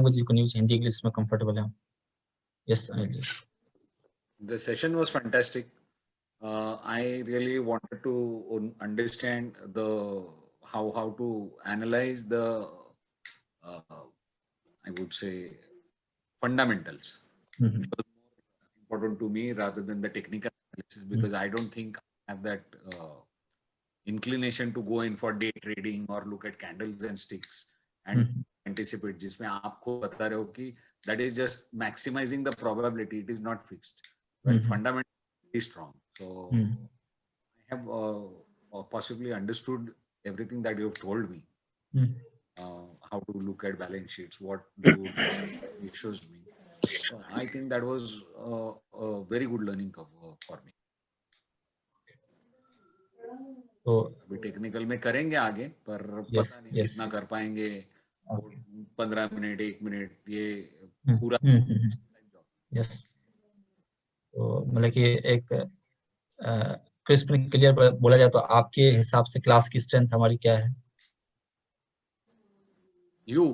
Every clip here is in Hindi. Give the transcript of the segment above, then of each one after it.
language you can use, Hindi, English में comfortable है. Yes, Anil ji. The session was fantastic. I really wanted to understand how to analyze the I would say fundamentals. Mhm. It was more important to me rather than the technical analysis, because I don't think I have that inclination to go in for day trading or look at candles and sticks and anticipate, जिसमें आपको बता रहे हो कि that is just maximizing the probability, it is not fixed, but fundamentally strong. So I have possibly understood everything that you have told me. How to look at balance sheets, what do ratios mean. So I think that was a very good learning curve for me. तो अभी टेक्निकल में करेंगे आगे, पर पता नहीं कितना कर पाएंगे. 15 मिनट 1 मिनट ये पूरा. यस, तो मतलब कि एक क्रिस्प क्लियर बोला जाए तो आपके हिसाब से क्लास की स्ट्रेंथ हमारी क्या है? यू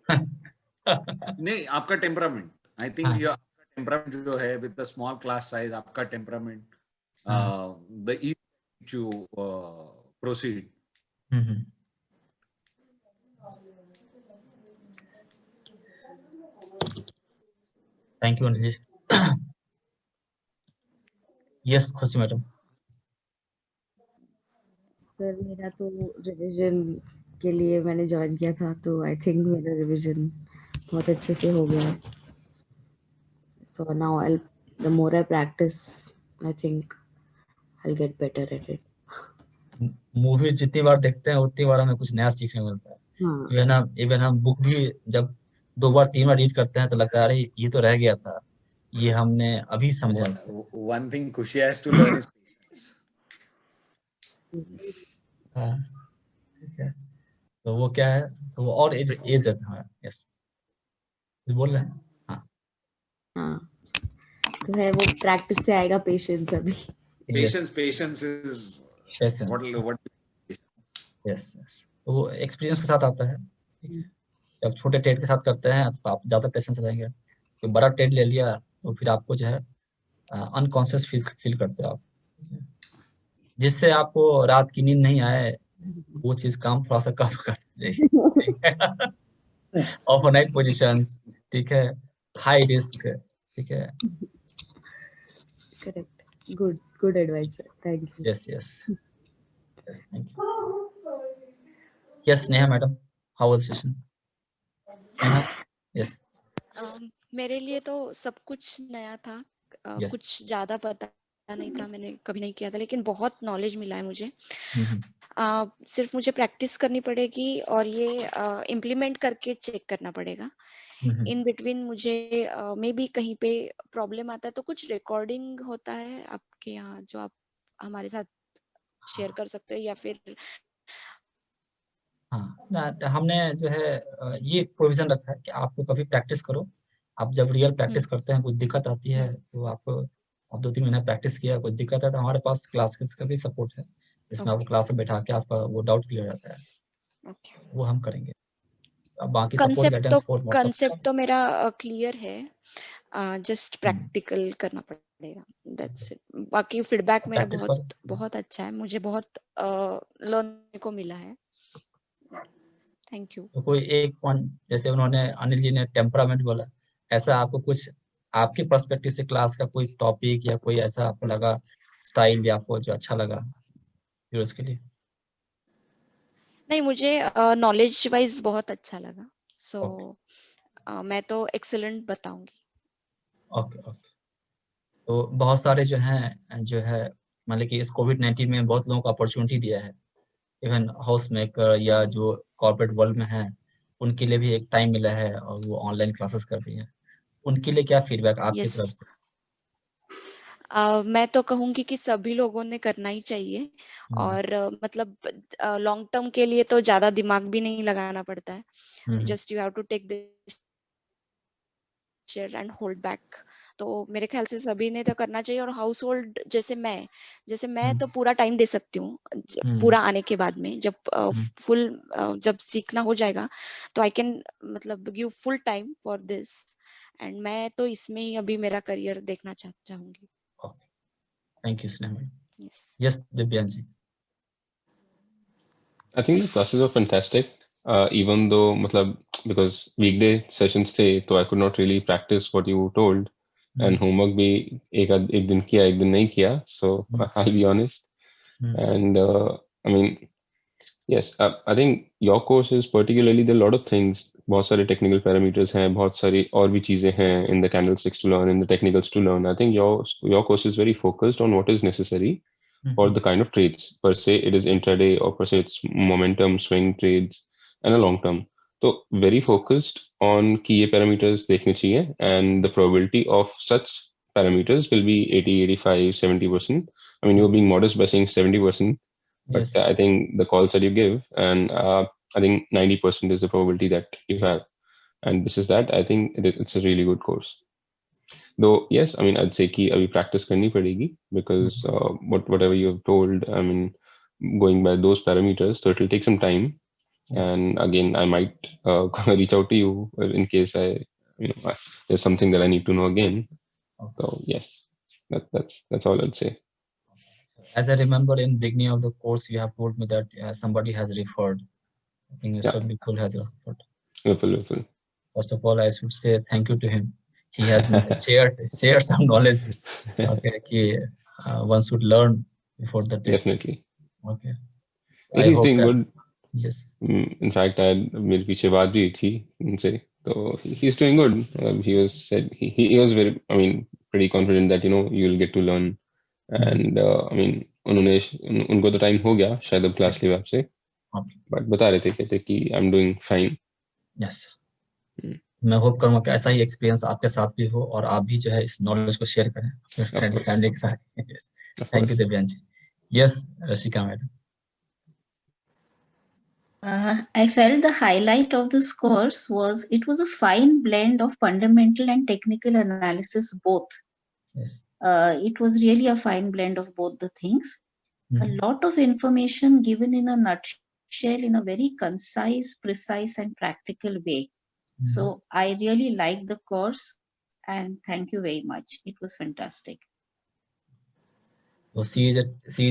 नहीं, आपका टेम्परामेंट. आई थिंक आपका टेम्परामेंट जो है with the small class size, आपका temperament, the ease to proceed. Thank you Anil ji. Yes खुशी मैडम. सर मेरा तो रिवीजन के लिए मैंने ज्वाइन किया था, तो आई थिंक मेरा रिवीजन बहुत अच्छे से हो गया. So now the more I practice, I think I will get better at it. Movie जितनी बार देखते हैं उतनी बार हमें कुछ नया सीखने मिलता है. इवन हम बुक भी जब 2 बार 3 बार रीड करते हैं तो लगता है अरे ये तो रह गया था, ये हमने अभी समझा. One thing Khushi has to learn is patience. ठीक है, तो वो क्या है, तो वो और एज देता है. यस बोल रहे हैं. हाँ, तो है वो प्रैक्टिस से आएगा पेशेंस. अभी patience is what यस तो वो एक्सपीरियंस के साथ आता है. जब छोटे ट्रेड के साथ करते हैं तो आप ज्यादा पेशेंस रहेंगे. कोई बड़ा ट्रेड ले लिया तो फिर आपको जो है अनकॉन्शियस फील करते हो आप, जिससे आपको रात की नींद नहीं आए, वो चीज काम थोड़ा सा कम करना चाहिए. ओवरनाइट पोजीशंस, ठीक है, हाई रिस्क, ठीक है. Correct. Good advice sir, thank you. Yes thank you. Yes Neha madam, how was session? Neha. Yes मेरे लिए तो सब कुछ नया था. कुछ ज्यादा पता नहीं था, मैंने कभी नहीं किया था, लेकिन बहुत नॉलेज मिला है मुझे. सिर्फ मुझे प्रैक्टिस करनी पड़ेगी और ये इम्प्लीमेंट करके चेक करना पड़ेगा. इन बिटवीन मुझे मे बी कहीं पे प्रॉब्लम आता है तो कुछ रिकॉर्डिंग होता है आपके यहाँ जो आप हमारे साथ शेयर कर सकते हो, या फिर हमने जो है ये प्रोविजन रखा है कि आपको कभी प्रैक्टिस करो. आप जब रियल प्रैक्टिस करते हैं, कुछ दिक्कत आती है तो आप 2-3 महीना प्रैक्टिस किया, कुछ दिक्कत है तो हमारे पास क्लासेस का भी सपोर्ट है, जिसमें आपको क्लास में बैठा के आपका वो डाउट क्लियर हो जाता है. वो हम करेंगे. बाकी सपोर्ट गाइडेंस फॉर कांसेप्ट तो मेरा क्लियर है, जस्ट प्रैक्टिकल करना पड़ेगा. That's it. बाकी फीडबैक मेरा बहुत अच्छा है, मुझे बहुत लर्न को मिला है. Thank you. तो कोई एक पॉइंट, जैसे उन्होंने अनिल जी ने टेम्परामेंट बोला, ऐसा आपको कुछ आपके पर्सपेक्टिव से क्लास का कोई टॉपिक या कोई ऐसा आपको लगा स्टाइल या आपको जो अच्छा लगा फिर उसके लिए? नहीं, मुझे नॉलेज वाइज बहुत अच्छा लगा. सो मैं तो एक्सीलेंट बताऊंगी. ओके. तो बहुत सारे जो है मतलब कि इस कोविड-19 में बहुत लोगों को अपॉर्चुनिटी दिया है. इवन हाउस मेकर या जो कॉर्पोरेट वर्ल्ड में है, उनके लिए भी एक टाइम मिला है और वो ऑनलाइन क्लासेस कर रही है. उनके लिए क्या फीडबैक आपकी तरफ से? मैं तो कहूंगी कि सभी लोगों ने करना ही चाहिए. और मतलब लॉन्ग टर्म के लिए तो ज्यादा दिमाग भी नहीं लगाना पड़ता है. Just you have to take this pressure and hold back. तो मेरे ख्याल से सभी ने तो करना चाहिए। और हाउस होल्ड जैसे मैं तो पूरा टाइम दे सकती हूँ पूरा आने के बाद में, जब फुल जब सीखना हो जाएगा तो आई कैन मतलब give full time for this. And मैं तो इसमें ही अभी मेरा करियर देखना चाहूंगी। Thank you Sneha. Yes Divyansh ji. I think the classes are fantastic. Even though, because weekday sessions थे, so I could not really practice what you told, and homework भी एक दिन किया, एक दिन नहीं किया. So I'll be honest. And I mean, yes, I think your course is particularly there are a lot of things. बहुत सारे technical parameters हैं, बहुत सारी और भी चीजें हैं in the candlesticks to learn, in the technicals to learn. I think your course is very focused on what is necessary for the kind of trades. Per se, it is intraday, or per se, it's momentum, swing trades, and a long term. So very focused on key parameters देखने चाहिए, and the probability of such parameters will be 80, 85, 70%. I mean, you're being modest by saying 70%, but Yes. I think the calls that you give, and I think 90% is the probability that you have. And this is that. I think it's a really good course. Though, yes, I mean, I'd say कि अभी practice करनी पड़ेगी, because whatever you have told, I mean, going by those parameters, so it will take some time. Yes. And again, I might reach out to you in case there's something that I need to know again. Okay. So yes, that's all I'd say. As I remember, in beginning of the course, you have told me that somebody has referred. I think Mr. Vipul has referred. Vipul. First of all, I should say thank you to him. He has shared some knowledge. Okay, one should learn before the day. Definitely. Okay. So he's doing good. Yes. In fact, मेरे पीछे बात भी थी उनसे, तो he's doing good. He was very, I mean, pretty confident that you'll get to learn. And I mean, उनको तो टाइम हो गया शायद अब क्लास लिए आपसे, बट बता रहे थे, कहते कि I am doing fine. Yes, मैं होप करूंगा कि ऐसा ही एक्सपीरियंस आपके साथ भी हो और आप भी जो है इस नॉलेज को शेयर करें अपने फैमिली के साथ. Thank you Divyansh ji. Yes Rasika madam. I felt the highlight of this course was it was a fine blend of fundamental and technical analysis both. Yes. It was really a fine blend of both the things. A lot of information given in a nutshell in a very concise, precise, and practical way. So I really liked the course, and thank you very much. It was fantastic. So she is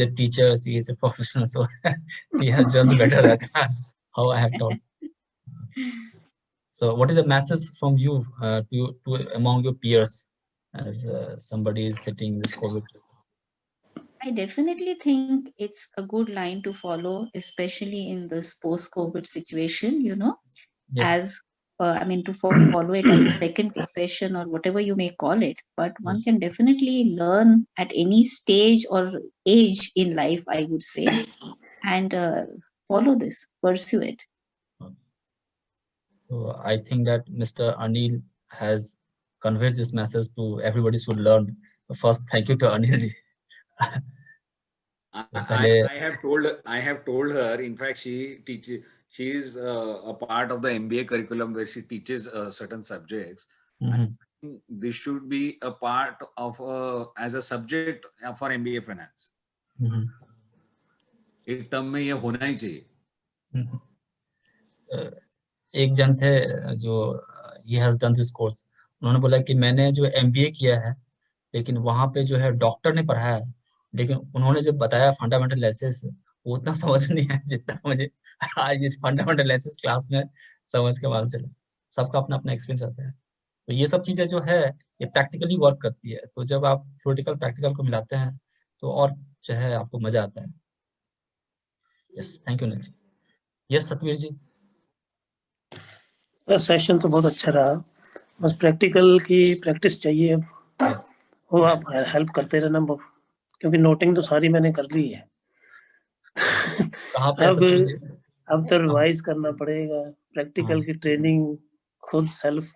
a teacher, she is a professional, so she has just better at how I have taught. So what is the message from you to among your peers as somebody is sitting this COVID? I definitely think it's a good line to follow, especially in this post-COVID situation, Yes. as I mean, to follow it as a second profession or whatever you may call it, but one can definitely learn at any stage or age in life, I would say, and follow this, pursue it. So I think that Mr. Anil has conveyed this message to everybody should learn. So first, thank you to Anil ji. I have told her, in fact, she is a part of the MBA curriculum where she teaches certain subjects. This should be a part of as a subject for MBA finance. एक टर्म में ये होना ही चाहिए. एक जन थे जो he has done this course, उन्होंने बोला कि मैंने जो MBA किया है लेकिन वहाँ पे जो है डॉक्टर ने पढ़ाया है, लेकिन उन्होंने जब बताया फंडामेंटल एनालिसिस वो उतना समझ नहीं आया जितना मुझे आज इस फंडामेंटल एनालिसिस क्लास में समझ के मालूम चला. सबका अपना अपना एक्सपीरियंस रहता है. तो ये सब चीजें जो है ये प्रैक्टिकली वर्क करती है. तो जब आप थ्योरेटिकल प्रैक्टिकल को मिलाते हैं तो और जो है आपको मजा आता है. Yes, thank you next. Yes Satveer ji. Session तो बहुत अच्छा रहा, बस प्रैक्टिकल की प्रैक्टिस चाहिए. वो आप हेल्प करते रहना, क्योंकि नोटिंग तो सारी मैंने कर ली है. अब तो रिवाइज करना पड़ेगा. प्रैक्टिकल की ट्रेनिंग खुद सेल्फ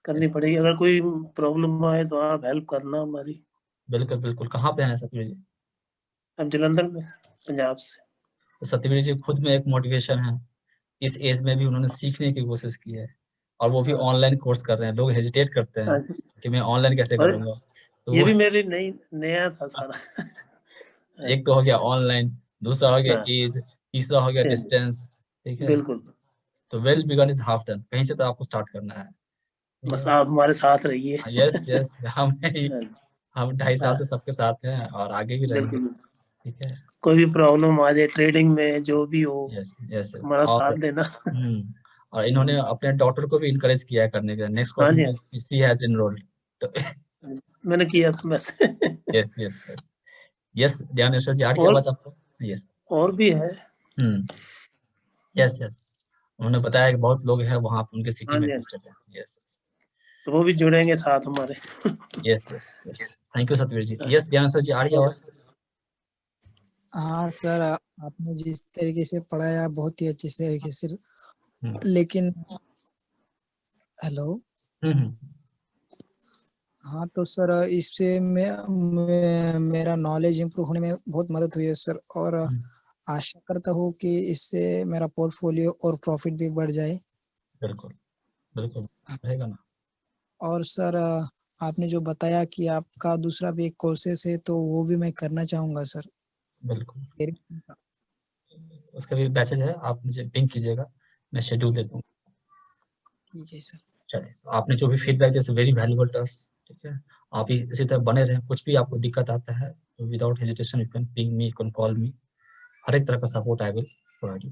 करनी पड़ेगी. अगर कोई प्रॉब्लम आए तो आप हेल्प करना हमारी. बिल्कुल बिल्कुल. कहाँ पे हैं सतवीर जी? अब जलंधर में, पंजाब से. तो सतवीर जी खुद में एक मोटिवेशन है. इस एज में भी उन्होंने सीखने की कोशिश की है. और वो भी ऑनलाइन कोर्स कर रहे हैं। लोग हेजिटेट करते हैं कि मैं ऑनलाइन कैसे और करूंगा। तो ये वो भी मेरे नया था सारा। एक तो हो गया ऑनलाइन, दूसरा हो गया हाँ, एज, तीसरा हो गया yes, डिस्टेंस। ठीक है, बिल्कुल। तो well begun is half done, कहीं से तो आपको स्टार्ट करना है। बस आप हमारे साथ रहिए। यस यस, हम 2.5 साल हाँ, से सबके साथ हैं और आगे भी रहेंगे। बिल्कुल। ठीक है, कोई भी प्रॉब्लम आ जाए ट्रेडिंग में, जो भी हो, यस यस। हमारा और साथ देना। और इन्होंने अपने डॉटर को भी इनकरेज किया है करने के लिए। नेक्स्ट हाँ क्वेश्चन जी, में सी हैज एनरोल्ड। तो मैंने किया था message. Yes yes yes yes, Gyaneshwar ji आ रही है और आवाज आपको? यस और भी है। यस यस, उन्होंने बताया कि बहुत लोग हैं वहाँ उनके सिटी हाँ में जी, इंटरेस्टेड है। यस तो वो भी जुड़ेंगे साथ हमारे। Yes yes yes, thank you Satveer ji. Yes Gyaneshwar ji आ रही है आवाज? हाँ सर, आपने जिस तरीके से पढ़ाया बहुत ही अच्छे तरीके से, लेकिन हेलो। हाँ तो सर, इससे मेरा नॉलेज इम्प्रूव होने में बहुत मदद हुई है सर, और आशा करता हूँ कि इससे मेरा पोर्टफोलियो और प्रॉफिट भी बढ़ जाए। बिल्कुल बिल्कुल रहेगा ना। और सर, आपने जो बताया कि आपका दूसरा भी एक कोर्सेस है, तो वो भी मैं करना चाहूँगा सर। बिल्कुल, उसका भी बैचेज है, आप मुझे पिंक कीजिएगा, मैं शेड्यूल दे दूंगा। ठीक है सर। चलिए, आपने जो भी फीडबैक दिया वेरी वैल्यूएबल टू अस। ठीक है, आप इसी तरह बने रहें। कुछ भी आपको दिक्कत आता है तो without hesitation you can ping me, you can call me. हर एक तरह का support I will provide you.